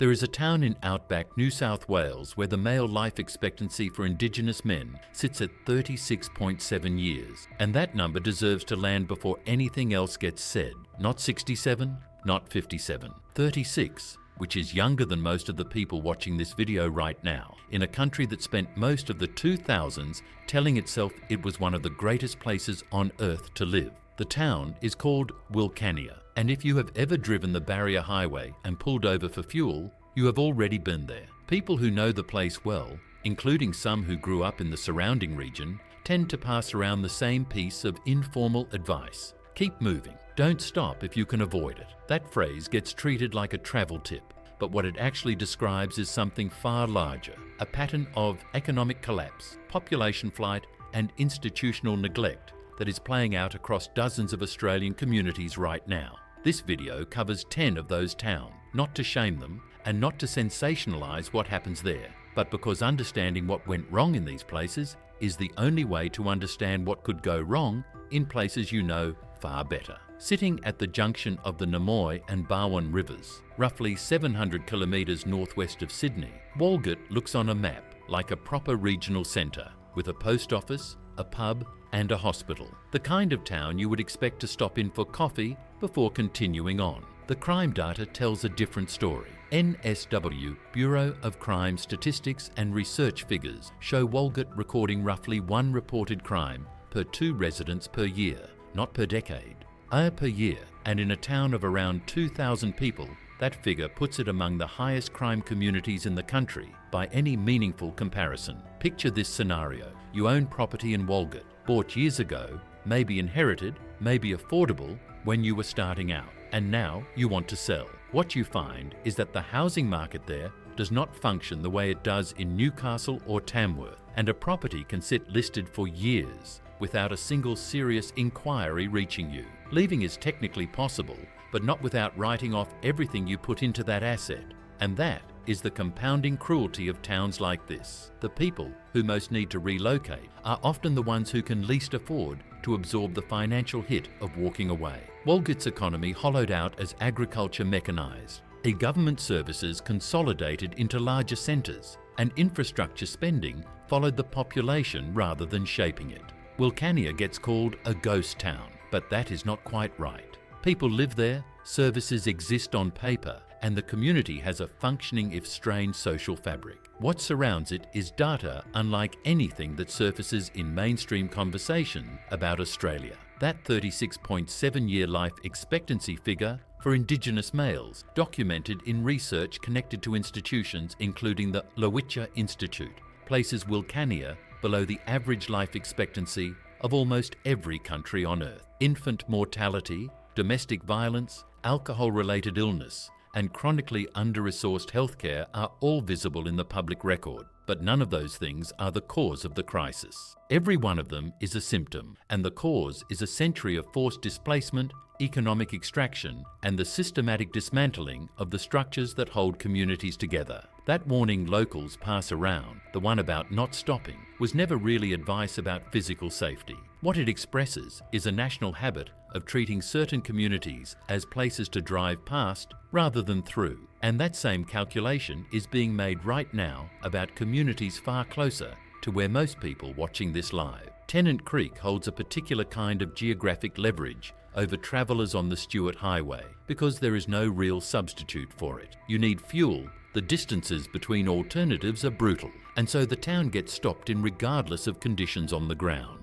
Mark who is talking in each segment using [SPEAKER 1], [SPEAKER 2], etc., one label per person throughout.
[SPEAKER 1] There is a town in Outback, New South Wales, where the male life expectancy for Indigenous men sits at 36.7 years. And that number deserves to land before anything else gets said. Not 67, not 57, 36, which is younger than most of the people watching this video right now, in a country that spent most of the 2000s telling itself it was one of the greatest places on earth to live. The town is called Wilcannia, and if you have ever driven the barrier highway and pulled over for fuel, you have already been there. People who know the place well, including some who grew up in the surrounding region, tend to pass around the same piece of informal advice. Keep moving. Don't stop if you can avoid it. That phrase gets treated like a travel tip, but what it actually describes is something far larger, a pattern of economic collapse, population flight, and institutional neglect that is playing out across dozens of Australian communities right now. This video covers 10 of those towns, not to shame them and not to sensationalise what happens there, but because understanding what went wrong in these places is the only way to understand what could go wrong in places you know far better. Sitting at the junction of the Namoy and Barwon rivers, roughly 700 kilometres northwest of Sydney, Walgett looks on a map like a proper regional centre, with a post office, a pub and a hospital. The kind of town you would expect to stop in for coffee before continuing on. The crime data tells a different story. NSW Bureau of Crime Statistics and Research figures show Walgett recording roughly 1 reported crime per 2 residents per year, not per decade, per year, and in a town of around 2,000 people, that figure puts it among the highest crime communities in the country by any meaningful comparison. Picture this scenario. You own property in Walgett, bought years ago, maybe inherited, maybe affordable when you were starting out, and now you want to sell. What you find is that the housing market there does not function the way it does in Newcastle or Tamworth, and a property can sit listed for years without a single serious inquiry reaching you. Leaving is technically possible, but not without writing off everything you put into that asset, and that is the compounding cruelty of towns like this. The people who most need to relocate are often the ones who can least afford to absorb the financial hit of walking away. Walgett's economy hollowed out as agriculture mechanised, government services consolidated into larger centres, and infrastructure spending followed the population rather than shaping it. Wilcannia gets called a ghost town, but that is not quite right. People live there, services exist on paper, and the community has a functioning if strained social fabric. What surrounds it is data unlike anything that surfaces in mainstream conversation about Australia. That 36.7-year life expectancy figure for Indigenous males, documented in research connected to institutions including the Lowitja Institute, places Wilcannia below the average life expectancy of almost every country on earth. Infant mortality, domestic violence, alcohol-related illness, and chronically under-resourced healthcare are all visible in the public record, but none of those things are the cause of the crisis. Every one of them is a symptom, and the cause is a century of forced displacement, economic extraction, and the systematic dismantling of the structures that hold communities together. That warning locals pass around, the one about not stopping, was never really advice about physical safety. What it expresses is a national habit of treating certain communities as places to drive past rather than through. And that same calculation is being made right now about communities far closer to where most people watching this live. Tennant Creek holds a particular kind of geographic leverage over travellers on the Stuart Highway because there is no real substitute for it. You need fuel. The distances between alternatives are brutal, and so the town gets stopped in regardless of conditions on the ground.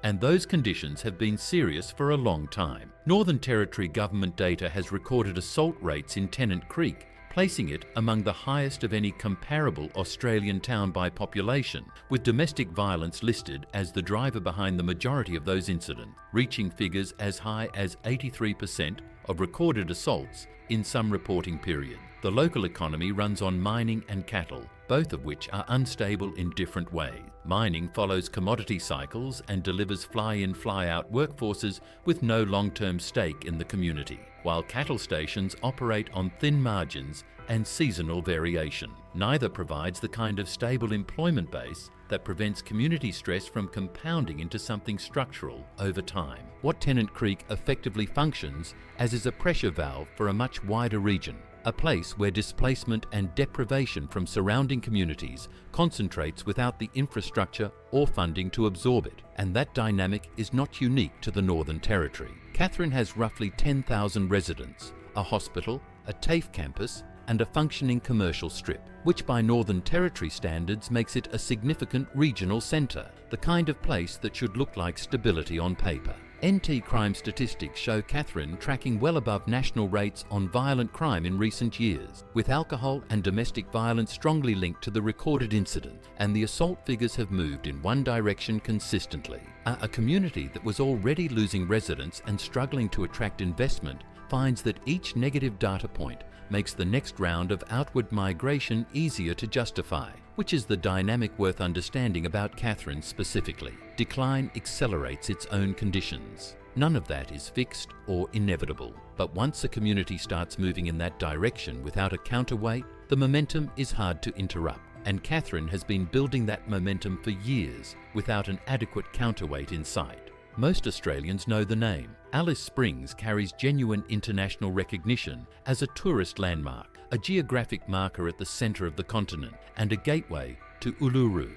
[SPEAKER 1] And those conditions have been serious for a long time. Northern Territory government data has recorded assault rates in Tennant Creek, placing it among the highest of any comparable Australian town by population, with domestic violence listed as the driver behind the majority of those incidents, reaching figures as high as 83% of recorded assaults in some reporting period. The local economy runs on mining and cattle, both of which are unstable in different ways. Mining follows commodity cycles and delivers fly-in, fly-out workforces with no long-term stake in the community, while cattle stations operate on thin margins and seasonal variation. Neither provides the kind of stable employment base that prevents community stress from compounding into something structural over time. What Tennant Creek effectively functions as is a pressure valve for a much wider region, a place where displacement and deprivation from surrounding communities concentrates without the infrastructure or funding to absorb it. And that dynamic is not unique to the Northern Territory. Katherine has roughly 10,000 residents, a hospital, a TAFE campus, and a functioning commercial strip, which by Northern Territory standards makes it a significant regional centre, the kind of place that should look like stability on paper. NT crime statistics show Katherine tracking well above national rates on violent crime in recent years, with alcohol and domestic violence strongly linked to the recorded incident, and the assault figures have moved in one direction consistently. A community that was already losing residents and struggling to attract investment finds that each negative data point makes the next round of outward migration easier to justify, which is the dynamic worth understanding about Katherine specifically. Decline accelerates its own conditions. None of that is fixed or inevitable, but once a community starts moving in that direction without a counterweight, the momentum is hard to interrupt. And Katherine has been building that momentum for years without an adequate counterweight in sight. Most Australians know the name. Alice Springs carries genuine international recognition as a tourist landmark, a geographic marker at the centre of the continent, and a gateway to Uluru.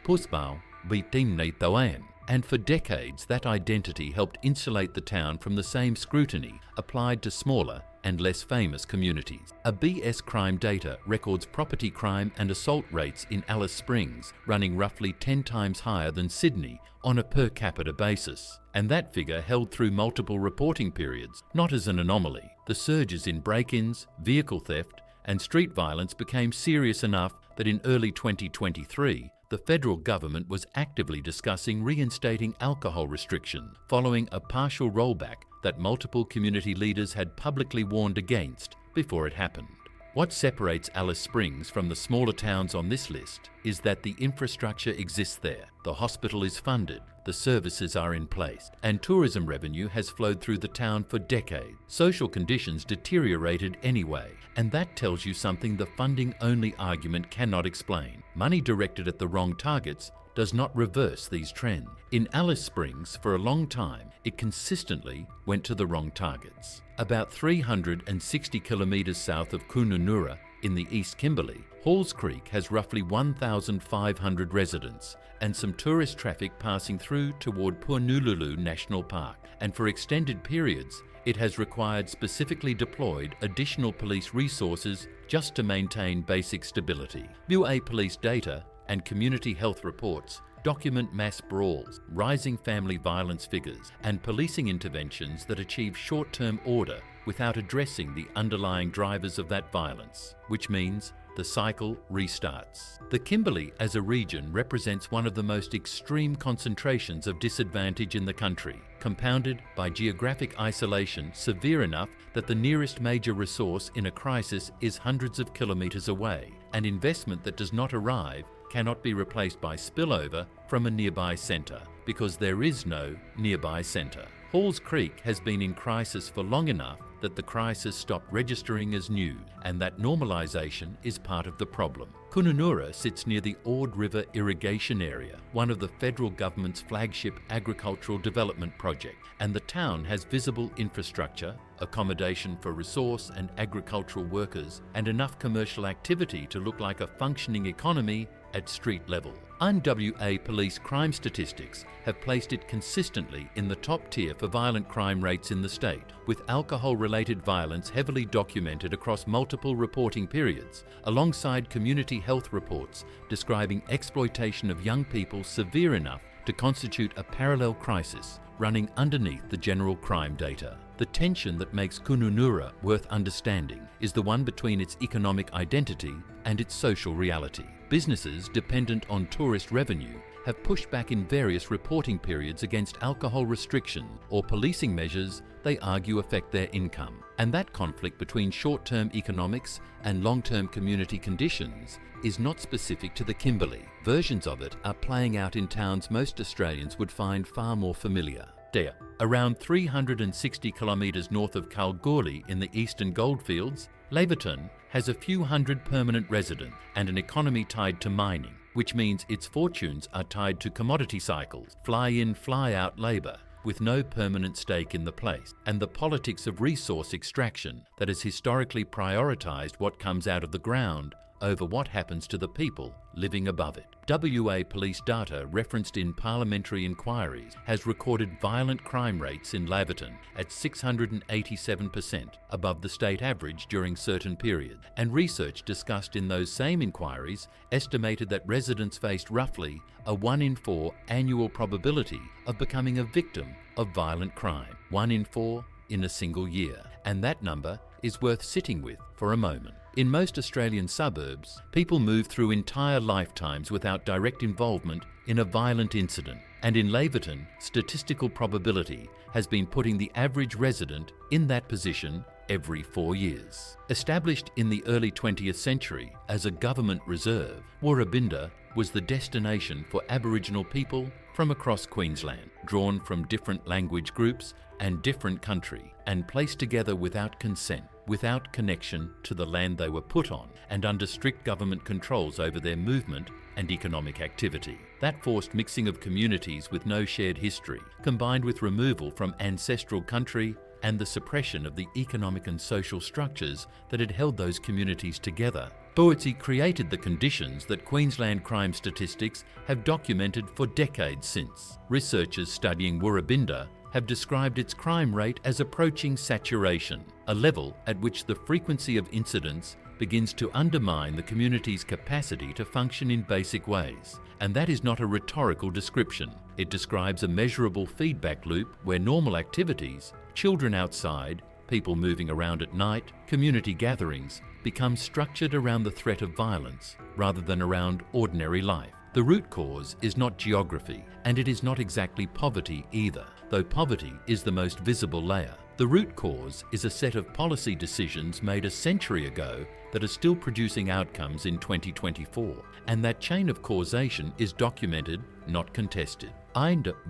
[SPEAKER 1] Pusbao Bitimnei Tawam. And for decades, that identity helped insulate the town from the same scrutiny applied to smaller and less famous communities. A BS Crime Data records property crime and assault rates in Alice Springs running roughly 10 times higher than Sydney on a per capita basis. And that figure held through multiple reporting periods, not as an anomaly. The surges in break-ins, vehicle theft, and street violence became serious enough that in early 2023, the federal government was actively discussing reinstating alcohol restriction following a partial rollback that multiple community leaders had publicly warned against before it happened. What separates Alice Springs from the smaller towns on this list is that the infrastructure exists there, the hospital is funded, the services are in place, and tourism revenue has flowed through the town for decades. Social conditions deteriorated anyway, and that tells you something the funding-only argument cannot explain. Money directed at the wrong targets does not reverse these trends. In Alice Springs, for a long time, it consistently went to the wrong targets. About 360 kilometres south of Kununurra, in the East Kimberley, Halls Creek has roughly 1,500 residents and some tourist traffic passing through toward Punululu National Park. And for extended periods, it has required specifically deployed additional police resources just to maintain basic stability. MUA police data and community health reports document mass brawls, rising family violence figures, and policing interventions that achieve short-term order without addressing the underlying drivers of that violence, which means the cycle restarts. The Kimberley as a region represents one of the most extreme concentrations of disadvantage in the country, compounded by geographic isolation severe enough that the nearest major resource in a crisis is hundreds of kilometres away, and investment that does not arrive cannot be replaced by spillover from a nearby centre, because there is no nearby centre. Halls Creek has been in crisis for long enough that the crisis stopped registering as new, and that normalisation is part of the problem. Kununurra sits near the Ord River Irrigation Area, one of the federal government's flagship agricultural development project, and the town has visible infrastructure, accommodation for resource and agricultural workers, and enough commercial activity to look like a functioning economy at street level. UNWA police crime statistics have placed it consistently in the top tier for violent crime rates in the state, with alcohol-related violence heavily documented across multiple reporting periods, alongside community health reports describing exploitation of young people severe enough to constitute a parallel crisis running underneath the general crime data. The tension that makes Kununurra worth understanding is the one between its economic identity and its social reality. Businesses dependent on tourist revenue have pushed back in various reporting periods against alcohol restriction or policing measures they argue affect their income. And that conflict between short-term economics and long-term community conditions is not specific to the Kimberley. Versions of it are playing out in towns most Australians would find far more familiar. There, around 360 kilometres north of Kalgoorlie in the eastern goldfields, Laverton has a few hundred permanent residents and an economy tied to mining, which means its fortunes are tied to commodity cycles, fly-in, fly-out labour, with no permanent stake in the place, and the politics of resource extraction that has historically prioritised what comes out of the ground over what happens to the people living above it. WA police data referenced in parliamentary inquiries has recorded violent crime rates in Laverton at 687% above the state average during certain periods, and research discussed in those same inquiries estimated that residents faced roughly a 1 in 4 annual probability of becoming a victim of violent crime. 1 in 4 in a single year, and that number is worth sitting with for a moment. In most Australian suburbs, people move through entire lifetimes without direct involvement in a violent incident, and in Laverton, statistical probability has been putting the average resident in that position every 4 years. Established in the early 20th century as a government reserve, Warrabinda was the destination for Aboriginal people from across Queensland, drawn from different language groups and different country, and placed together without consent, without connection to the land they were put on, and under strict government controls over their movement and economic activity. That forced mixing of communities with no shared history, combined with removal from ancestral country and the suppression of the economic and social structures that had held those communities together, Bourke created the conditions that Queensland crime statistics have documented for decades since. Researchers studying Warrabinda have described its crime rate as approaching saturation, a level at which the frequency of incidents begins to undermine the community's capacity to function in basic ways. And that is not a rhetorical description. It describes a measurable feedback loop where normal activities, children outside, people moving around at night, community gatherings, become structured around the threat of violence rather than around ordinary life. The root cause is not geography, and it is not exactly poverty either, though poverty is the most visible layer. The root cause is a set of policy decisions made a century ago that are still producing outcomes in 2024, and that chain of causation is documented, not contested.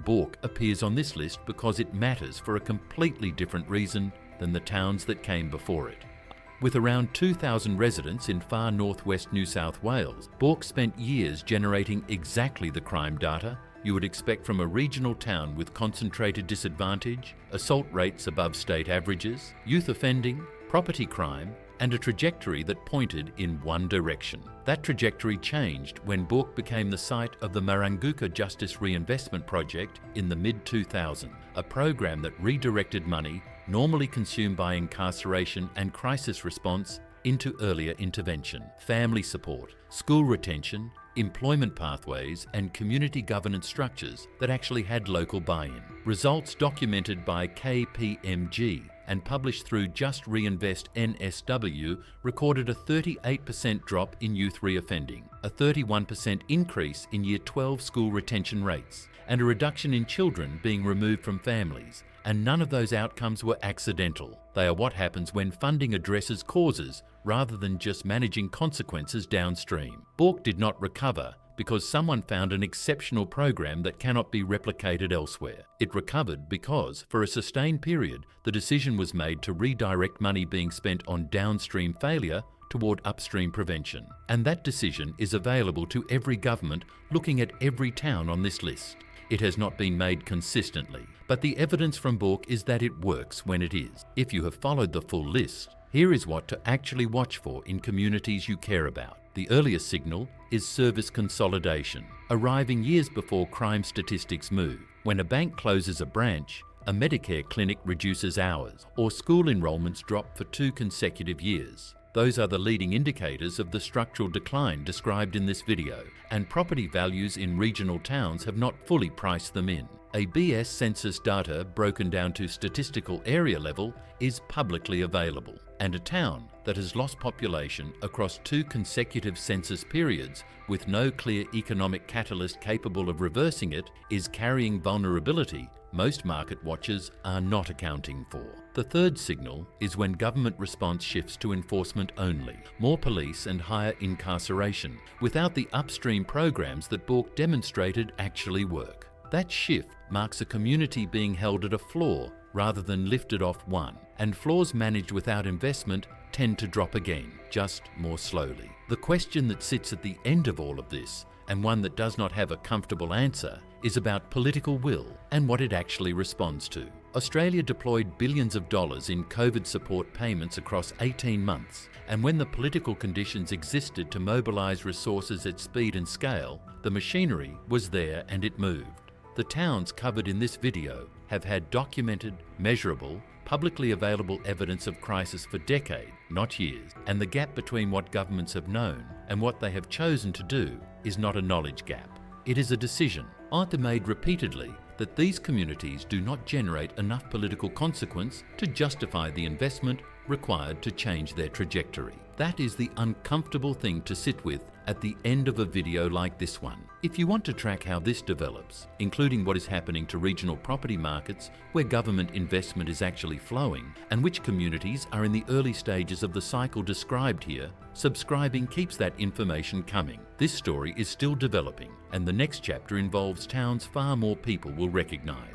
[SPEAKER 1] Bourke appears on this list because it matters for a completely different reason than the towns that came before it. With around 2,000 residents in far northwest New South Wales, Bourke spent years generating exactly the crime data you would expect from a regional town with concentrated disadvantage, assault rates above state averages, youth offending, property crime, and a trajectory that pointed in one direction. That trajectory changed when Bourke became the site of the Maranguka Justice Reinvestment Project in the mid-2000s, a program that redirected money normally consumed by incarceration and crisis response into earlier intervention, family support, school retention, employment pathways, and community governance structures that actually had local buy-in. Results documented by KPMG and published through Just Reinvest NSW recorded a 38% drop in youth reoffending, a 31% increase in Year 12 school retention rates, and a reduction in children being removed from families. And none of those outcomes were accidental. They are what happens when funding addresses causes rather than just managing consequences downstream. Bourke did not recover because someone found an exceptional program that cannot be replicated elsewhere. It recovered because, for a sustained period, the decision was made to redirect money being spent on downstream failure toward upstream prevention. And that decision is available to every government looking at every town on this list. It has not been made consistently, but the evidence from Bourke is that it works when it is. If you have followed the full list, here is what to actually watch for in communities you care about. The earliest signal is service consolidation, arriving years before crime statistics move. When a bank closes a branch, a Medicare clinic reduces hours, or school enrolments drop for 2 consecutive years. Those are the leading indicators of the structural decline described in this video, and property values in regional towns have not fully priced them in. ABS census data broken down to statistical area level is publicly available, and a town that has lost population across 2 consecutive census periods with no clear economic catalyst capable of reversing it is carrying vulnerability most market watchers are not accounting for. The third signal is when government response shifts to enforcement only, more police and higher incarceration, without the upstream programs that Bourke demonstrated actually work. That shift marks a community being held at a floor rather than lifted off one, and floors managed without investment tend to drop again, just more slowly. The question that sits at the end of all of this, and one that does not have a comfortable answer, is about political will and what it actually responds to. Australia deployed billions of dollars in COVID support payments across 18 months, and when the political conditions existed to mobilise resources at speed and scale, the machinery was there and it moved. The towns covered in this video have had documented, measurable, publicly available evidence of crisis for decades, not years, and the gap between what governments have known and what they have chosen to do is not a knowledge gap. It is a decision, either made repeatedly, that these communities do not generate enough political consequence to justify the investment required to change their trajectory. That is the uncomfortable thing to sit with at the end of a video like this one. If you want to track how this develops, including what is happening to regional property markets where government investment is actually flowing and which communities are in the early stages of the cycle described here, subscribing keeps that information coming. This story is still developing, and the next chapter involves towns far more people will recognise.